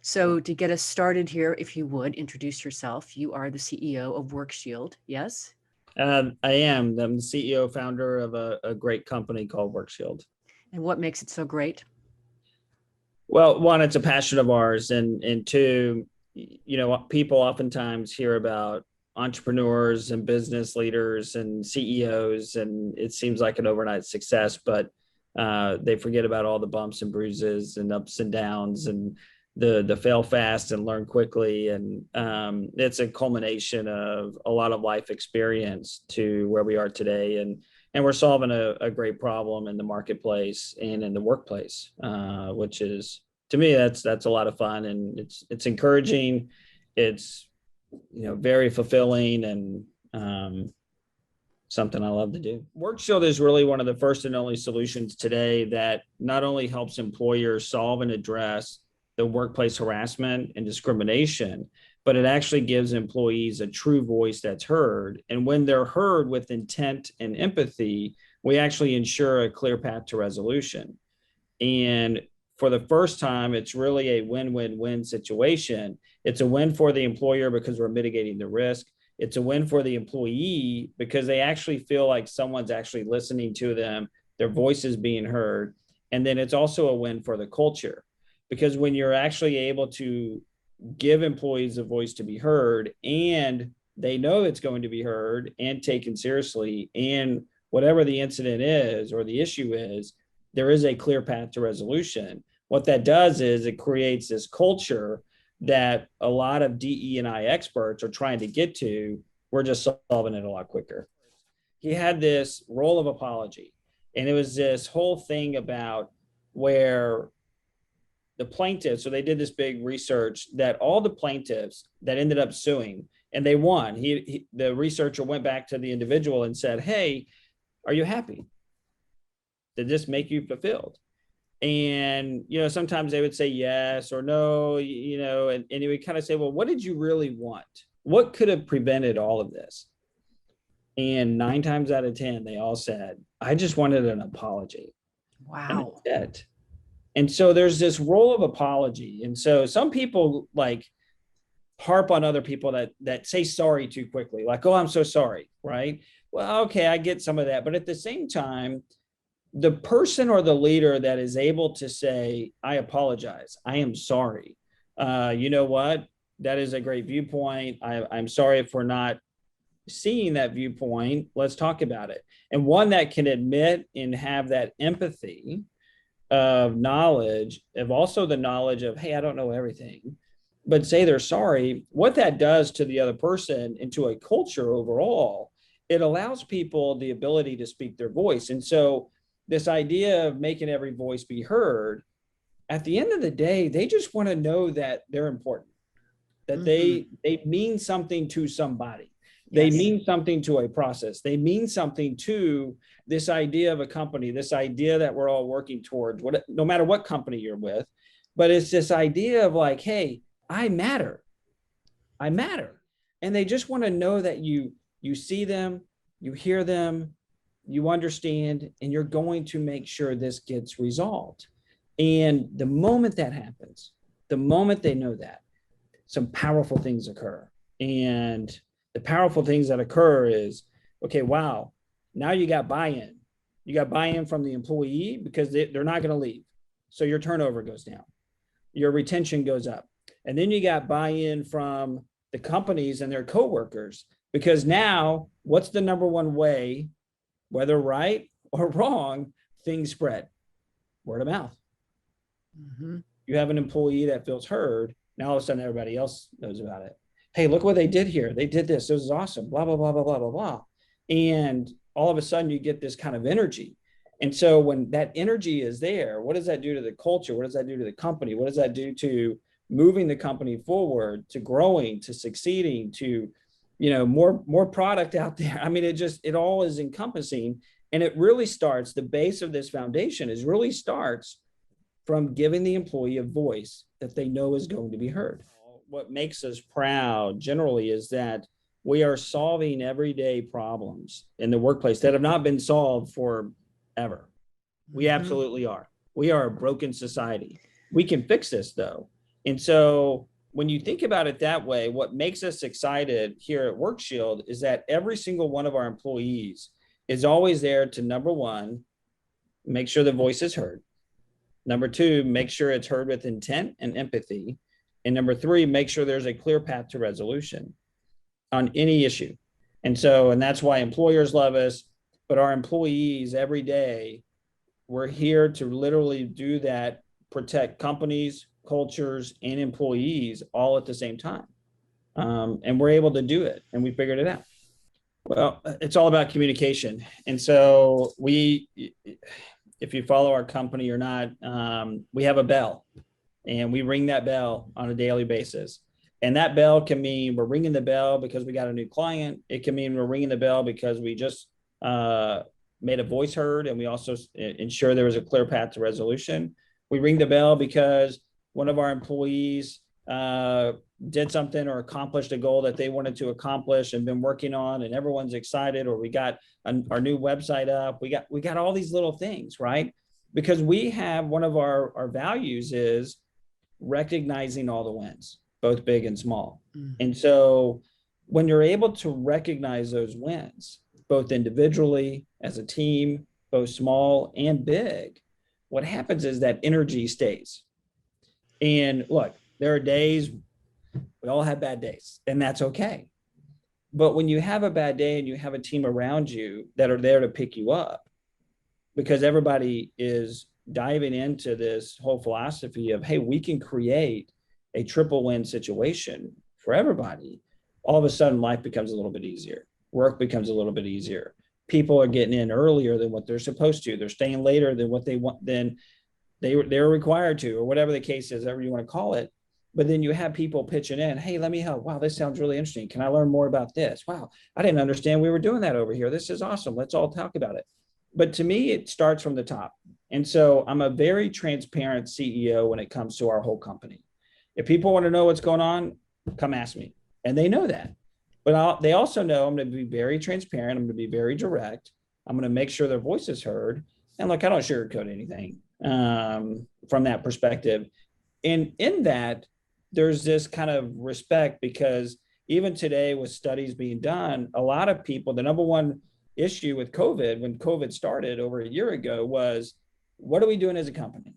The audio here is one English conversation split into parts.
So to get us started here, if you would introduce yourself, you are the CEO of WorkShield, yes? I am. I'm the CEO founder of a great company called WorkShield. And what makes it so great? Well, one, it's a passion of ours, and two, people oftentimes hear about entrepreneurs and business leaders and CEOs, and it seems like an overnight success, but they forget about all the bumps and bruises and ups and downs and the fail fast and learn quickly, and it's a culmination of a lot of life experience to where we are today, and we're solving a great problem in the marketplace and in the workplace, which is, to me, that's a lot of fun, and it's encouraging. It's very fulfilling, and something I love to do. WorkShield is really one of the first and only solutions today that not only helps employers solve and address the workplace harassment and discrimination, but it actually gives employees a true voice that's heard. And when they're heard with intent and empathy, we actually ensure a clear path to resolution. And for the first time, it's really a win-win-win situation. It's a win for the employer because we're mitigating the risk. It's a win for the employee because they actually feel like someone's actually listening to them, their voice is being heard. And then it's also a win for the culture, because when you're actually able to give employees a voice to be heard, and they know it's going to be heard and taken seriously, and whatever the incident is or the issue is, there is a clear path to resolution. What that does is it creates this culture that a lot of DE&I experts are trying to get to. We're just solving it a lot quicker. He had this role of apology, and it was this whole thing about where the plaintiffs, so they did this big research that all the plaintiffs that ended up suing, and they won, the researcher went back to the individual and said, hey, are you happy? Did this make you fulfilled? And sometimes they would say yes or no, and he would kind of say, well, what did you really want? What could have prevented all of this? And 9 times out of 10, they all said, I just wanted an apology. Wow. And that's it. And so there's this role of apology. And so some people harp on other people that say sorry too quickly, like, oh, I'm so sorry, right? Well, okay, I get some of that. But at the same time, the person or the leader that is able to say, I apologize, I am sorry. You know what? That is a great viewpoint. I'm sorry if we're not seeing that viewpoint. Let's talk about it. And one that can admit and have that empathy of knowledge, of also the knowledge of, hey, I don't know everything, but say they're sorry. What that does to the other person and to a culture overall, it allows people the ability to speak their voice. And so this idea of making every voice be heard, at the end of the day, they just want to know that they're important, that they mean something to somebody. They mean something to a process. They mean something to this idea of a company, this idea that we're all working towards, no matter what company you're with. But it's this idea of like, hey, I matter. I matter. And they just want to know that you see them, you hear them, you understand, and you're going to make sure this gets resolved. And the moment that happens, the moment they know that, some powerful things occur. And the powerful things that occur is, okay, wow, now you got buy-in. You got buy-in from the employee because they're not going to leave. So your turnover goes down. Your retention goes up. And then you got buy-in from the companies and their coworkers, because now what's the number one way, whether right or wrong, things spread? Word of mouth. You have an employee that feels heard. Now all of a sudden everybody else knows about it. Hey, look what they did here. They did this. This is awesome. Blah, blah, blah, blah, blah, blah, blah. And all of a sudden you get this kind of energy. And so when that energy is there, what does that do to the culture? What does that do to the company? What does that do to moving the company forward, to growing, to succeeding, to, more product out there? I mean, it all is encompassing. And it really starts, the base of this foundation really starts from giving the employee a voice that they know is going to be heard. What makes us proud generally is that we are solving everyday problems in the workplace that have not been solved forever. We absolutely are. We are a broken society. We can fix this though. And so when you think about it that way, what makes us excited here at WorkShield is that every single one of our employees is always there to, number one, make sure the voice is heard. Number two, make sure it's heard with intent and empathy. And number three, make sure there's a clear path to resolution on any issue. And that's why employers love us, but our employees every day, we're here to literally do that, protect companies, cultures, and employees all at the same time. And we're able to do it, and we figured it out. Well, it's all about communication. And so if you follow our company or not, we have a bell, and we ring that bell on a daily basis. And that bell can mean we're ringing the bell because we got a new client. It can mean we're ringing the bell because we just made a voice heard, and we also ensure there was a clear path to resolution. We ring the bell because one of our employees did something or accomplished a goal that they wanted to accomplish and been working on, and everyone's excited, or we got our new website up. We got all these little things, right? Because we have, one of our values is recognizing all the wins, both big and small. And so when you're able to recognize those wins, both individually, as a team, both small and big, what happens is that energy stays. And look, there are days, we all have bad days, and that's okay. But when you have a bad day and you have a team around you that are there to pick you up, because everybody is diving into this whole philosophy of, hey, we can create a triple win situation for everybody, all of a sudden life becomes a little bit easier. Work becomes a little bit easier. People are getting in earlier than what they're supposed to. They're staying later than what they want, than they're required to, or whatever the case is, whatever you want to call it. But then you have people pitching in, hey, let me help. Wow, this sounds really interesting. Can I learn more about this? Wow, I didn't understand we were doing that over here. This is awesome. Let's all talk about it. But to me, it starts from the top. And so I'm a very transparent CEO when it comes to our whole company. If people want to know what's going on, come ask me. And they know that. But they also know I'm going to be very transparent. I'm going to be very direct. I'm going to make sure their voice is heard. And look, I don't sugarcoat anything from that perspective. And in that, there's this kind of respect, because even today with studies being done, a lot of people, the number one issue with COVID, when COVID started over a year ago, was, what are we doing as a company?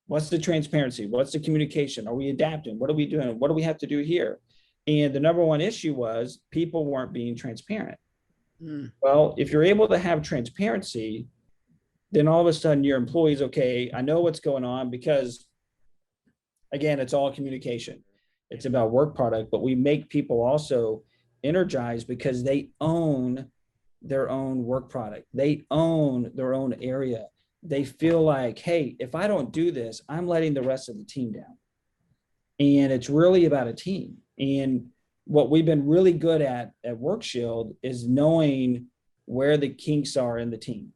What's the transparency? What's the communication? Are we adapting? What are we doing? What do we have to do here? And the number one issue was people weren't being transparent. Well, if you're able to have transparency, then all of a sudden your employees, okay, I know what's going on, because again, it's all communication. It's about work product, but we make people also energized because they own their own work product. They own their own area. They feel like, hey, if I don't do this, I'm letting the rest of the team down. And it's really about a team. And what we've been really good at WorkShield is knowing where the kinks are in the team,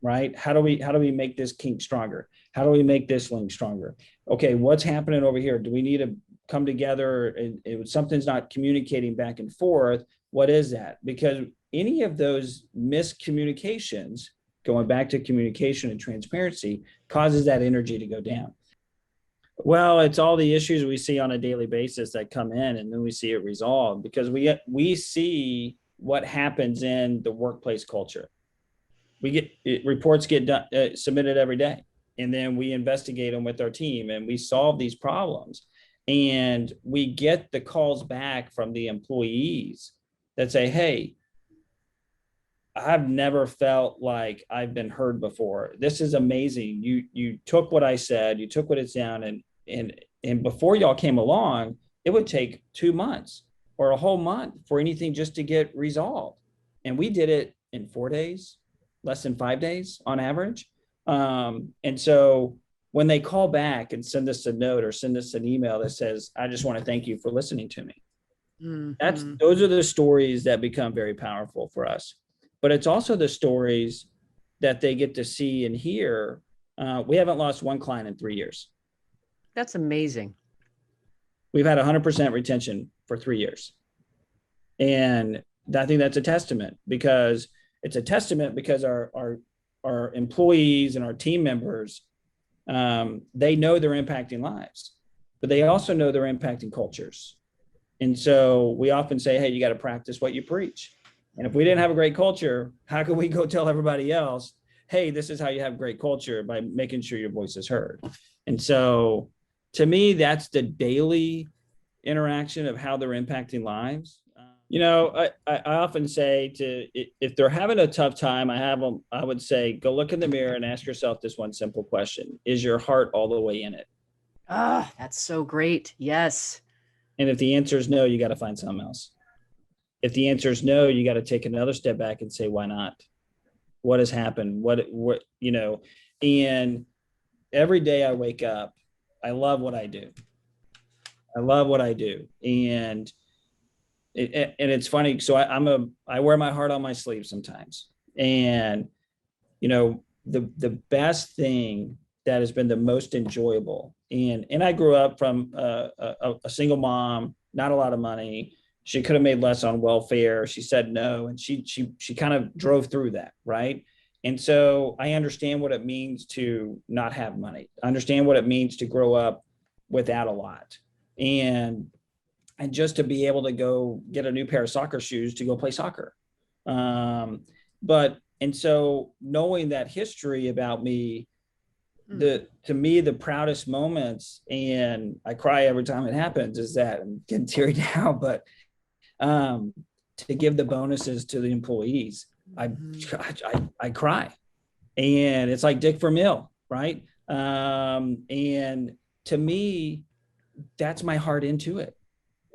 right? How do we make this kink stronger? How do we make this link stronger? Okay, what's happening over here? Do we need to come together? And if something's not communicating back and forth, what is that? Because any of those miscommunications, going back to communication and transparency, causes that energy to go down. Well, it's all the issues we see on a daily basis that come in, and then we see it resolved, because we see what happens in the workplace culture. Reports get submitted every day, and then we investigate them with our team, and we solve these problems. And we get the calls back from the employees that say, hey, I've never felt like I've been heard before. This is amazing. You took what I said, you took what it's down, and before y'all came along, it would take 2 months or a whole month for anything just to get resolved. And we did it in 4 days, less than 5 days on average. And so when they call back and send us a note or send us an email that says, I just want to thank you for listening to me. Those are the stories that become very powerful for us. But it's also the stories that they get to see and hear. We haven't lost one client in 3 years. That's amazing. We've had 100% retention for 3 years. And I think that's a testament, because our employees and our team members, they know they're impacting lives. but they also know they're impacting cultures. And so we often say, hey, you got to practice what you preach. And if we didn't have a great culture, how can we go tell everybody else, hey, this is how you have great culture, by making sure your voice is heard? And so to me, that's the daily interaction of how they're impacting lives. I often say if they're having a tough time, I would say, go look in the mirror and ask yourself this one simple question: is your heart all the way in it? Ah, that's so great. Yes. And if the answer is no, you got to find something else. If the answer is no, you got to take another step back and say, why not? What has happened? And every day I wake up, I love what I do. I love what I do. And it's funny. So I wear my heart on my sleeve sometimes. And, the best thing that has been the most enjoyable. And I grew up from a single mom, not a lot of money. She could have made less on welfare. She said no, and she kind of drove through that, right? And so I understand what it means to not have money. I understand what it means to grow up without a lot, and just to be able to go get a new pair of soccer shoes to go play soccer. And so knowing that history about me, to me, the proudest moments, and I cry every time it happens, is that I'm getting teary now, but to give the bonuses to the employees, I cry, and it's like Dick Vermeil, right? And to me, that's my heart into it,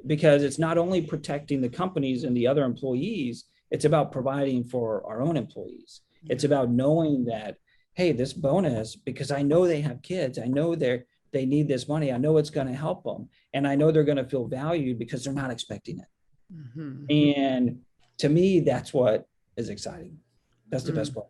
because it's not only protecting the companies and the other employees, it's about providing for our own employees. It's about knowing that, hey, this bonus, because I know they have kids, I know they need this money, I know it's going to help them, and I know they're going to feel valued because they're not expecting it. And to me, that's what is exciting. That's the best part.